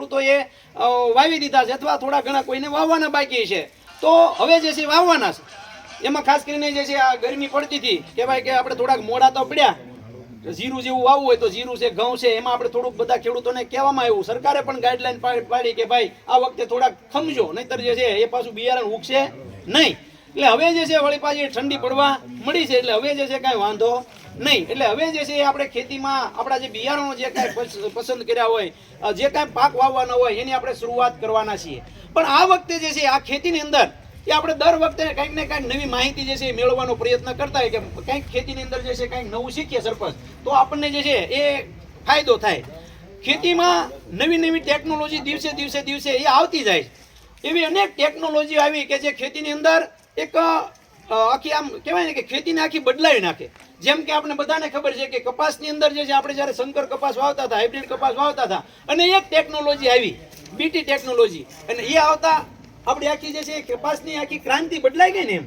ખેડૂતોએ વાવી દીધા છે અથવા થોડા ઘણા કોઈને વાવવાના બાકી છે. તો હવે જે છે વાવવાના છે. એમાં ખાસ કરીને જે છે આ ગરમી પડતી હતી કે ભાઈ કે આપણે થોડાક મોડા તો પડ્યા, જીરું જેવું વાવવું હોય તો જીરું છે, ઘઉં છે, એમાં આપણે થોડુંક બધા ખેડૂતોને કહેવામાં આવ્યું. સરકારે પણ ગાઈડલાઈન પાડી કે ભાઈ આ વખતે થોડાક ખમજો, નહીતર જે છે એ પાછું બિયારણ ઉગશે નહીં. એટલે હવે જે છે વળી પાછી ઠંડી પડવા મળી છે, એટલે હવે જે છે કાંઈ વાંધો નહીં. એટલે હવે જે છે આપણે ખેતીમાં આપણા જે બિયારણો જે કાંઈ પસંદ કર્યા હોય, જે કાંઈ પાક વાવવાના હોય એની આપણે શરૂઆત કરવાના છીએ. પણ આ વખતે જે છે આ ખેતીની અંદર એ આપણે દર વખતે કંઈક ને કંઈક નવી માહિતી જે છે એ મેળવવાનો પ્રયત્ન કરતા હોય કે કંઈક ખેતીની અંદર જે છે કંઈક નવું શીખીએ સરપંચ, તો આપણને જે છે એ ફાયદો થાય. ખેતીમાં નવી નવી ટેકનોલોજી દિવસે દિવસે એ આવતી જાય છે. એવી અનેક ટેકનોલોજી આવી કે જે ખેતીની અંદર એક આખી આમ કહેવાય ને કે ખેતીને આખી બદલાવી નાખે. જેમ કે આપણે બધાને ખબર છે કે કપાસની અંદર જે છે આપણે જ્યારે શંકર કપાસ વાવતા હતા, હાઇબ્રિડ કપાસ વાવતા હતા, અને એક ટેકનોલોજી આવી બીટી ટેકનોલોજી, અને એ આવતા આપણી આખી જે છે કપાસની આખી ક્રાંતિ બદલાઈ ગઈ ને એમ.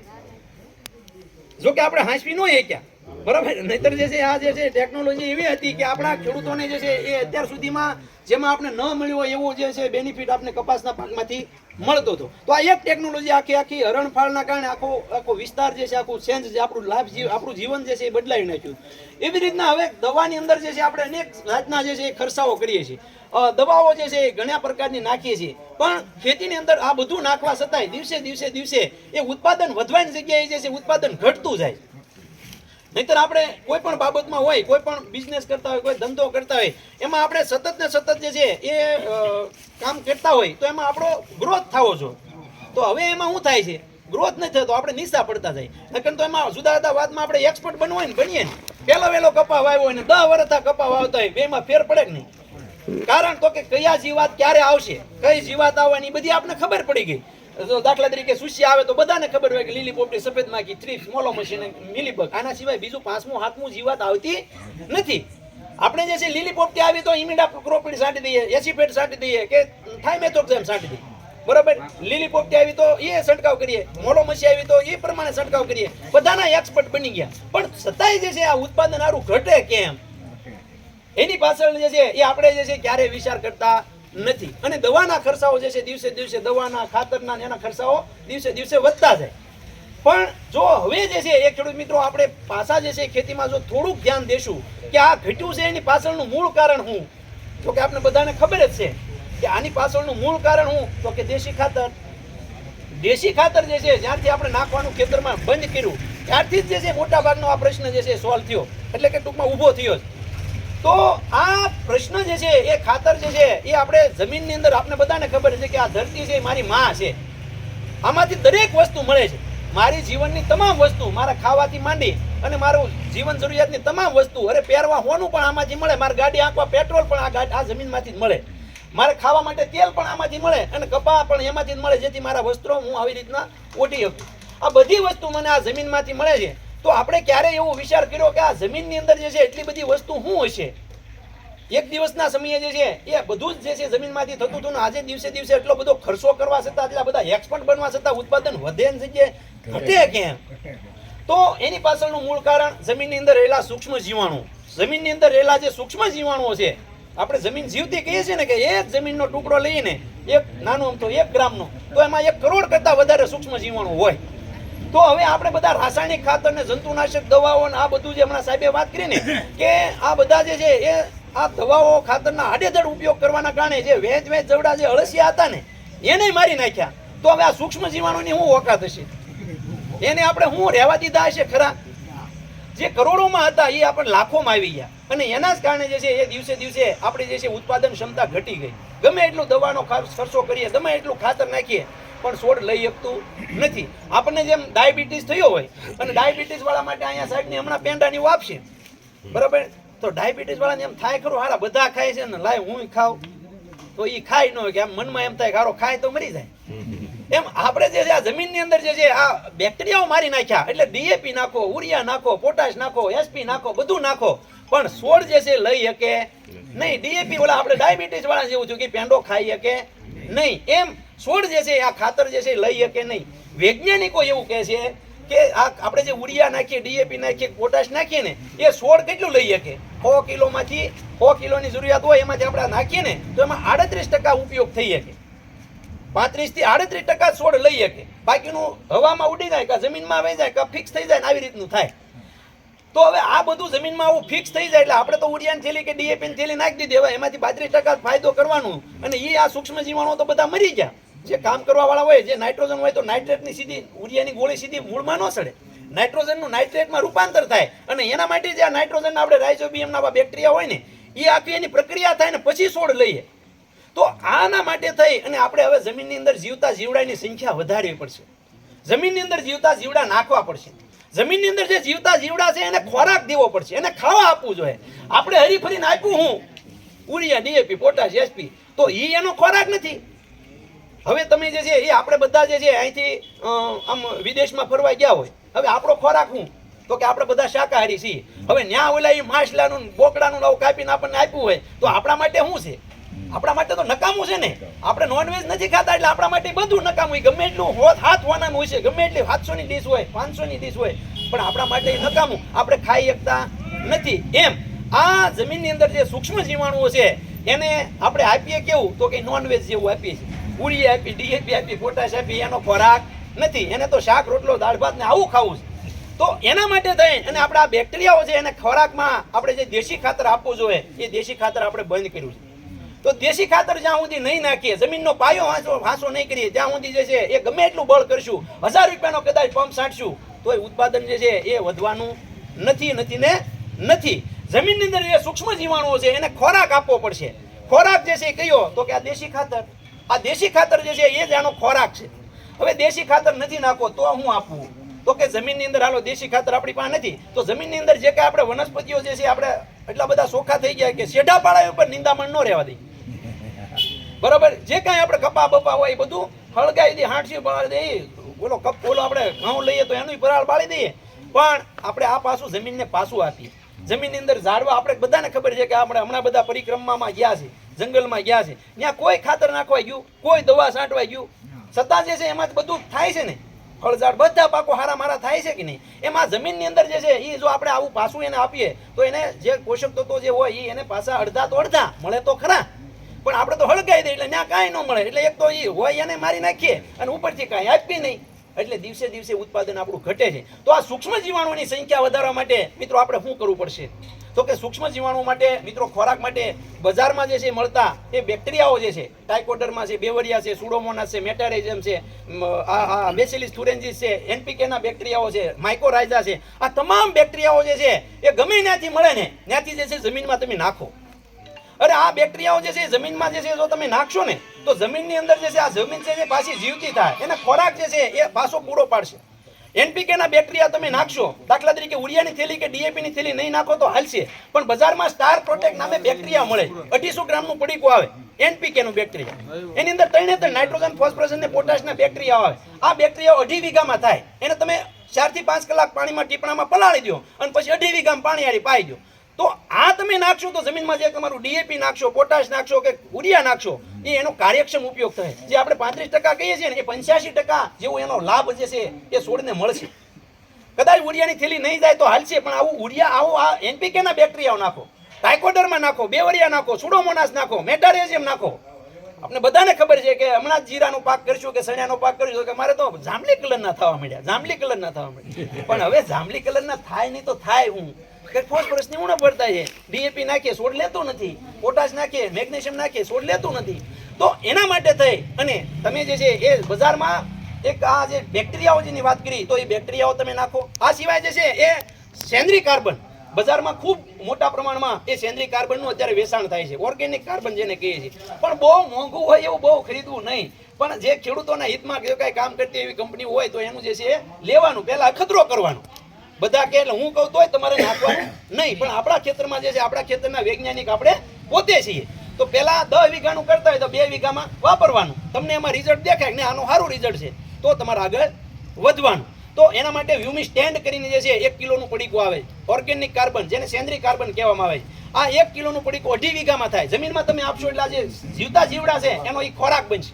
જો કે આપણે હાંસવી ન ક્યાં બરાબર, નહીતર જે છે આ જે છે ટેકનોલોજી એવી હતી કે આપણા ખેડૂતોને જે છે એ અત્યાર સુધીમાં જેમાં આપણે ન મળ્યો હોય એવો જે છે બેનિફિટ આપણે કપાસના પાકમાંથી મળતો હતો. તો આ એક ટેકનોલોજી આખી હરણફાળના કારણે આખો વિસ્તાર જે છે આખું ચેન્જ જે આપણું જીવન જે છે એ બદલાવી નાખ્યું. એવી રીતના હવે દવાની અંદર જે છે આપણે અનેક જાતના જે છે ખર્ચાઓ કરીએ છીએ, દવાઓ જે છે એ ઘણા પ્રકારની નાખીએ છીએ, પણ ખેતીની અંદર આ બધું નાખવા છતાંય દિવસે એ ઉત્પાદન વધવાની જગ્યાએ જે છે ઉત્પાદન ઘટતું જાય. નહીતર આપણે કોઈ પણ બાબતમાં હોય, કોઈ પણ બિઝનેસ કરતા હોય, કોઈ ધંધો કરતા હોય, એમાં આપણે સતત ને સતત જે છે એ કામ કરતા હોય તો એમાં આપણો ગ્રોથ થવો જોઈએ. તો હવે એમાં શું થાય છે, ગ્રોથ નથી થતો, આપણે નીચા પડતા જાય. નકર તો એમાં જુદા જુદા વાતમાં આપણે એક્સપર્ટ બનવું હોય ને બનીએ ને, પહેલો વહેલો કપા વાવ્યો હોય ને 10 વર્ષ કપા વાવતા હોય, બેમાં ફેર પડે કે નહીં? કારણ તો કે કયા જીવાત ક્યારે આવશે, કઈ જીવાત આવવાની બધી આપણે ખબર પડી ગઈ. દાખલા તરીકે સુશી આવે તો બધાને ખબર હોય કે લીલી પોપટી, સફેદ માખી, થ્રીપ્સ, મોલો મશીન, મિલીબગ, આના સિવાય બીજું 5મું 7મું જીવાત આવતી નથી. આપણે જે છે લીલી પોપટી આવી તો ઇમિડા ક્રોપિડ છાંટી દઈએ, એસિફેટ છાંટી દઈએ કે થાઇમેથોક્સામ છાંટી દઈએ, બરાબર. લીલી પોપટી આવી તો એ છંટકાવ કરીએ, મોલો મશી આવી તો એ પ્રમાણે છંટકાવ કરીએ, બધાના એક્સપર્ટ બની ગયા. પણ છતાંય જે છે આ ઉત્પાદન સારું ઘટે કેમ, એની પાછળ જે છે એ આપણે જે છે ક્યારે વિચાર કરતા નથી. અને દવાના ખર્ચાઓ જે છે દિવસે દવાના, ખાતરના એના ખર્ચાઓ દિવસે વધતા જાય. પણ જો હવે જે છે એ ખેડૂત મિત્રો આપણે પાછા જે છે ખેતીમાં જો થોડુંક ધ્યાન દેશું કે આ ઘટ્યું છે એની પાછળનું મૂળ કારણ શું, તો કે આપણે બધાને ખબર જ છે કે આની પાછળનું મૂળ કારણ શું, તો કે દેશી ખાતર જે છે જ્યારથી આપણે નાખવાનું ખેતરમાં બંધ કર્યું ત્યારથી જ જે છે મોટા ભાગનો આ પ્રશ્ન જે છે સોલ્વ થયો, એટલે કે ટૂંકમાં ઊભો થયો. તો આ પ્રશ્ન જે છે એ ખાતર જે છે એ આપણે જમીનની અંદર આપણે બધાને ખબર છે કે આ ધરતી છે મારી માં છે, આમાંથી દરેક વસ્તુ મળે છે. મારી જીવનની તમામ વસ્તુ, મારા ખાવાથી માંડી અને મારું જીવન જરૂરિયાતની તમામ વસ્તુ, અરે પહેરવા હોનું પણ આમાંથી મળે, મારી ગાડી આંકવા પેટ્રોલ પણ આ જમીનમાંથી જ મળે, મારે ખાવા માટે તેલ પણ આમાંથી મળે, અને કપા પણ એમાંથી જ મળે, જેથી મારા વસ્ત્રો હું આવી રીતના ઓઢી શકું. આ બધી વસ્તુ મને આ જમીનમાંથી મળે છે. તો આપણે ક્યારેય એવો વિચાર કર્યો કે આ જમીનની અંદર જે છે એટલી બધી વસ્તુ શું હશે? એક દિવસના સમયે જે છે એ બધું જ જે છે જમીનમાંથી થતું હતું ને આજે દિવસે એટલો બધો ખર્ચો કરવા છતાં, એટલા બધા એક્સપર્ટ બનવા છતાં ઉત્પાદન વધે ને જગ્યાએ ઘટે કેમ? તો એની પાછળનું મૂળ કારણ જમીનની અંદર રહેલા સૂક્ષ્મ જીવાણુ. જમીનની અંદર રહેલા જે સૂક્ષ્મ જીવાણુઓ છે, આપણે જમીન જીવતી કહીએ છીએ ને કે એક જમીનનો ટુકડો લઈને એક નાનો આમ તો 1 ગ્રામનો, તો એમાં 1 કરોડ કરતાં વધારે સૂક્ષ્મ જીવાણુ હોય. તો હવે આપણે બધા રાસાયણિક ખાતર ને જંતુનાશક દવાઓ ને આ બધું જે હમણાં સાહેબે વાત કરી ને કે આ બધા જે છે એ આ દવાઓ ખાતરના આડેધડ ઉપયોગ કરવાના કારણે જે વેચ જવડા જે અળસિયા હતા ને એને મારી નાખ્યા. તો હવે આ સૂક્ષ્મ જીવાણુની શું ઓકાત હશે? એને આપણે શું રહેવા દીધા હશે ખરા? જે કરોડોમાં હતા એ આપણે લાખોમાં આવી ગયા, અને એના જ કારણે જે છે એ દિવસે આપણી જે છે ઉત્પાદન ક્ષમતા ઘટી ગઈ. ગમે એટલું દવાનો ખર્ચો કરીએ, ગમે એટલું ખાતર નાખીએ, પણ છોડ લઈ શકતું નથી. આપણને જેમ ડાયાબિટીસ થયો હોય, અને ડાયાબિટીસ વાળા માટે અહીંયા સાહેબની હમણાં પેંડાની આપશે, બરાબર. તો ડાયાબિટીસ વાળાને એમ થાય ખરું, હારા બધા ખાય છે ને લાય હું ખાવ, તો એ ખાય ન હોય કે આમ મનમાં એમ થાય કે હારો ખાય તો મરી જાય. એમ આપણે જે છે આ જમીનની અંદર જે છે આ બેક્ટેરિયાઓ મારી નાખ્યા, એટલે ડીએપી નાખો, ઉરિયા નાખો, પોટાશ નાખો, એસપી નાખો, બધું નાખો, પણ છોડ જે છે લઈ શકે નહીં. ડીએપી ઓલા આપણે ડાયાબિટીસ વાળા જેવું થયું કે પેંડો ખાઈ શકે નહીં, એમ છોડ જે છે આ ખાતર જે છે લઈ શકે નહીં. વૈજ્ઞાનિકો એવું કહે છે કે આ આપણે જે ઉરિયા નાખીએ, ડીએપી નાખીએ, પોટાશ નાખીએ ને એ છોડ કેટલું લઈ શકે? 100 કિલોમાંથી 100 કિલોની જરૂરિયાત હોય એમાંથી આપણે નાખીએ ને તો એમાં 38% ઉપયોગ થઈ શકે. 35 થી 38% છોડ લઈ શકે. બાકીનું હવામાં ઉડી જાય કે જમીનમાં વહી જાય કે ફિક્સ થઈ જાય ને આવી રીતનું થાય. તો હવે આ બધું જમીનમાં આવું ફિક્સ થઈ જાય એટલે આપણે તો ઉરિયાની થેલી કે ડીએપીની થેલી નાખી દીધી, હવે એમાંથી 32% ફાયદો કરવાનું અને એ આ સૂક્ષ્મ જીવાણુઓ તો બધા મરી ગયા. જે કામ કરવા વાળા હોય, જે નાઇટ્રોજન હોય તો નાઇટ્રેટની સીધી ઉરિયાની ગોળી સીધી મૂળમાં ન સડે, નાઇટ્રોજનનું નાઇટ્રેટમાં રૂપાંતર થાય અને એના માટે જે આ નાઇટ્રોજન આપણે રાઇઝોબિયમના બેક્ટેરિયા હોય ને એ આખી એની પ્રક્રિયા થાય ને પછી છોડ લઈએ. તો આના માટે થઈ અને આપણે હવે જમીનની અંદર જીવતા જીવડાની સંખ્યા વધારવી પડશે, જમીનની અંદર જીવતા જીવડા નાખવા પડશે, જમીનની અંદર જે જીવતા જીવડા છે એને ખોરાક દેવો પડશે, એને ખાવા આપવું જોઈએ. આપણે હરીફરીને આપ્યું હું ઉરિયા, ડીએપી, પોટાશ, એસપી, તો એ એનો ખોરાક નથી. હવે તમે જે છે એ આપણે બધા જે છે અહીંથી આમ વિદેશમાં ફરવા ગયા હોય, હવે આપણો ખોરાક શું? તો કે આપણે બધા શાકાહારી છીએ. હવે ન્યા ઓલા એ માછલાનું બોકડાનું આવું કાપીને આપણને આપ્યું હોય તો આપણા માટે શું છે? આપણા માટે તો નકામું છે ને. આપણે નોનવેજ નથી ખાતા એટલે આપણા માટે બધું નકામું. ગમે એટલું હાથ હોવાનું હોય છે, ગમે એટલી 700ની ડીશ હોય, 500ની ડીશ હોય, પણ આપણા માટે નકામું, આપણે ખાઈ શકતા નથી. એમ આ જમીનની અંદર જે સૂક્ષ્મ જીવાણુઓ છે એને આપણે આપીએ કેવું? તો કે નોનવેજ જેવું આપીએ છીએ. ઉરિયા આપી, ડીએપી આપી, પોટાશ આપી, એનો ખોરાક નથી. એને તો શાક, રોટલો, દાળ ભાત ને આવું ખાવું છે. તો એના માટે થઈ અને આપણા બેક્ટેરિયાઓ છે એને ખોરાકમાં આપણે જે દેશી ખાતર આપવું જોઈએ એ દેશી ખાતર આપણે બંધ કર્યું છે. તો દેશી ખાતર જ્યાં સુધી નહીં નાખીએ, જમીનનો પાયો હાંસો નહીં કરીએ, ત્યાં સુધી જે છે એ ગમે એટલું બળ કરશું, 1000 રૂપિયાનો કદાચ પંપ છાંટશું તો એ ઉત્પાદન જે છે એ વધવાનું નથી નથી. જમીનની અંદર જે સૂક્ષ્મ જીવાણુઓ છે એને ખોરાક આપવો પડશે. ખોરાક જે છે એ કયો? તો કે આ દેશી ખાતર. આ દેશી ખાતર જે છે એ જ આનો ખોરાક છે. હવે દેશી ખાતર નથી નાખો તો શું આપવું? તો કે જમીનની અંદર હાલો દેશી ખાતર આપણી પાસે નથી તો જમીનની અંદર જે કાંઈ આપણે વનસ્પતિઓ જે છે આપણે એટલા બધા ચોખ્ખા થઈ ગયા કે શેઢા પાળા ઉપર નિંદામણ ન રહેવા દઈએ. બરોબર? જે કાંઈ આપણે કપા બપા હોય એ બધું હળગાવી દઈએ, હાંઠી બાળી દઈએ, બોલો કપ ઓલો આપણે ઘઉં લઈએ તો એનું પરાળ બાળી દઈએ. પણ આપણે આ પાછું જમીનને પાછું આપીએ. જમીનની અંદર ઝાડવા આપણે બધાને ખબર છે કે આપણે હમણાં બધા પરિક્રમામાં ગયા છે, જંગલમાં ગયા છે, ત્યાં કોઈ ખાતર નાખવા ગયું, કોઈ દવા છાંટવા ગયું, છતાં જે છે એમાં બધું થાય છે ને, ફળઝાડ બધા પાકો હારા મારા થાય છે કે નહીં? એમાં જમીનની અંદર જે છે એ જો આપણે આવું પાછું એને આપીએ તો એને જે પોષક તત્વો જે હોય એ એને પાછા અડધા તો અડધા મળે તો ખરા, પણ આપણે તો હળગાઈ દઈએ એટલે ત્યાં કાંઈ ન મળે. એટલે એક તો એ હોય એને મારી નાખીએ અને ઉપરથી કાંઈ આપી નહીં, એટલે દિવસે દિવસે ઉત્પાદન આપણું ઘટે છે. તો આ સૂક્ષ્મ જીવાણુની સંખ્યા વધારવા માટે મિત્રો આપણે શું કરવું પડશે? તો કે સૂક્ષ્મ જીવાણુ માટે મિત્રો ખોરાક માટે બજારમાં જે છે મળતા એ બેક્ટેરિયાઓ જે છે, ટાઇકોડર્મા છે, બેવરિયા છે, સુડોમોનાસ છે, મેટારેઝમ છે, આ બેસિલિસ thuringiensis છે, એનપીકેના બેક્ટેરિયાઓ છે, માઇકોરાઇઝા છે, આ તમામ બેક્ટેરિયાઓ જે છે એ ગમે ત્યાંથી મળે ને ત્યાંથી જે છે જમીનમાં તમે નાખો. અરે આ બેક્ટેરિયાઓ જે છે જમીનમાં જે છે જો તમે નાખશો ને તો જમીનની અંદર જે છે આ જમીન છે એ પાછી જીવતી થાય, એને ખોરાક જે છે એ પાછો પૂરો પાડશે. એનપીકેના બેક્ટેરિયા તમે નાખશો, દાખલા તરીકે ઉરિયાની થેલી કે ડીએપીની થેલી નહીં નાખો તો હાલશે, પણ બજારમાં સ્ટાર પ્રોટેક્ટ નામે બેક્ટેરિયા મળે, 250 ગ્રામનું પડીકું આવે એનપીકેનું બેક્ટેરિયા, એની અંદર 3 નાઇટ્રોજન, ફોસ્ફરસ અને પોટાશના બેક્ટેરિયા આવે. આ બેક્ટેરિયા 2.5 વીઘામાં થાય, એને તમે 4 થી 5 કલાક પાણીમાં ટીપણામાં પલાળી દો અને પછી 2.5 વીઘામાં પાણી હારી પાઈ દો. તો આ તમે નાખશો તો જમીનમાં જે તમારું ડીએપી નાખશો, પોટાશ નાખશો કે ઉરિયા નાખશો એ એનો કાર્યક્ષમ ઉપયોગ થાય. જે આપણે 35% કહીએ છીએ ને એ 85% જેવો એનો લાભ જે છે એ છોડને મળશે. કદાચ ઉરિયાની થેલી નહીં જાય તો હાલશે, પણ આવું ઉરિયા આવું આ એનપીકેના બેક્ટેરિયાઓ નાખો, ટાઇકોડર્મા નાખો, બેવરિયા નાખો, સુડોમોનાસ નાખો, મેટારેઝિયમ નાખો. આપણે બધાને ખબર છે કે હમણાં જ જીરાનો પાક કરશું કે સણિયાનો પાક કરશું કે મારે તો જાંબલી કલરના થવા માંડ્યા, જાંબલી કલરના થવા માંડ્યા. પણ હવે જાંબલી કલરના થાય નહીં તો થાય હું કે ફોસ્ફરસની ઉણપ પડતા છે, ડીએપી નાખીએ છોડ લેતો નથી, પોટાશ નાખીએ, મેગ્નેશિયમ નાખીએ છોડ લેતું નથી. તો એના માટે થઈ અને તમે જે છે એ બજારમાં એક આ જે બેક્ટેરિયાઓ જેની વાત કરી તો એ બેક્ટેરિયાઓ તમે નાખો. આ સિવાય જે છે એ સેન્દ્રીય કાર્બન બજારમાં ખૂબ મોટા પ્રમાણમાં એ સેન્દ્રીય કાર્બનનું અત્યારે વેચાણ થાય છે, ઓર્ગેનિક કાર્બન જેને કહીએ છીએ. પણ બહુ મોંઘું હોય એવું બહુ ખરીદવું નહીં, પણ જે ખેડૂતોના હિતમાં જો કાંઈ કામ કરતી એવી કંપની હોય તો એનું જે છે લેવાનું, પહેલા અખતરો કરવાનો. બધા કે એટલે હું કહું તોય તમારે નાખવાનું નહીં, પણ આપણા ખેતરમાં જે છે આપણા ખેતરના વૈજ્ઞાનિક આપણે પોતે છીએ. તો પહેલા 10 વીઘાનું કરતા હોય તો 2 વીઘામાં વાપરવાનું, તમને એમાં રિઝલ્ટ દેખાય ને આનું સારું રિઝલ્ટ છે તો તમારે આગળ વધવાનું. તો એના માટે હ્યુમિક સ્ટેન્ડ કરીને જે છે 1 કિલોનું પડીકું આવે, ઓર્ગેનિક કાર્બન જેને સેન્દ્રીય કાર્બન કહેવામાં આવે છે. આ 1 કિલોનું પડીકું 2.5 વીઘામાં થાય. જમીનમાં તમે આપશો એટલે આ જે જીવતા જીવડા છે એનો એ ખોરાક બનશે,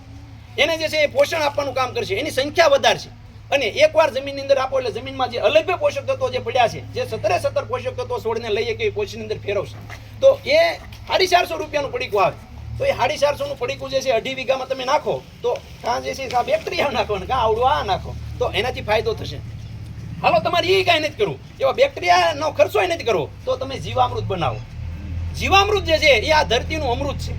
એને જે છે એ પોષણ આપવાનું કામ કરશે, એની સંખ્યા વધારશે. અને એકવાર જમીનની અંદર આપો એટલે જમીનમાં જે અલભ્ય પોષક તત્વો જે પડ્યા છે, જે 17 પોષક તત્વો છોડને લઈએ કે પોષણની અંદર ફેરવશે, તો એ 450 રૂપિયાનું પડીકું આવે. તો એ 450 નું પડીકું જે છે 2.5 વીઘામાં તમે નાખો તો કાં જે છે આ બેક્ટેરિયા નાખો ને કાં આવડું આ નાખો તો એનાથી ફાયદો થશે. હાલો તમારે એ કાંઈ નથી કરવું, એવા બેક્ટેરિયાનો ખર્ચો નથી કરવો, તો તમે જીવામૃત બનાવો. જીવામૃત જે છે એ આ ધરતીનું અમૃત છે.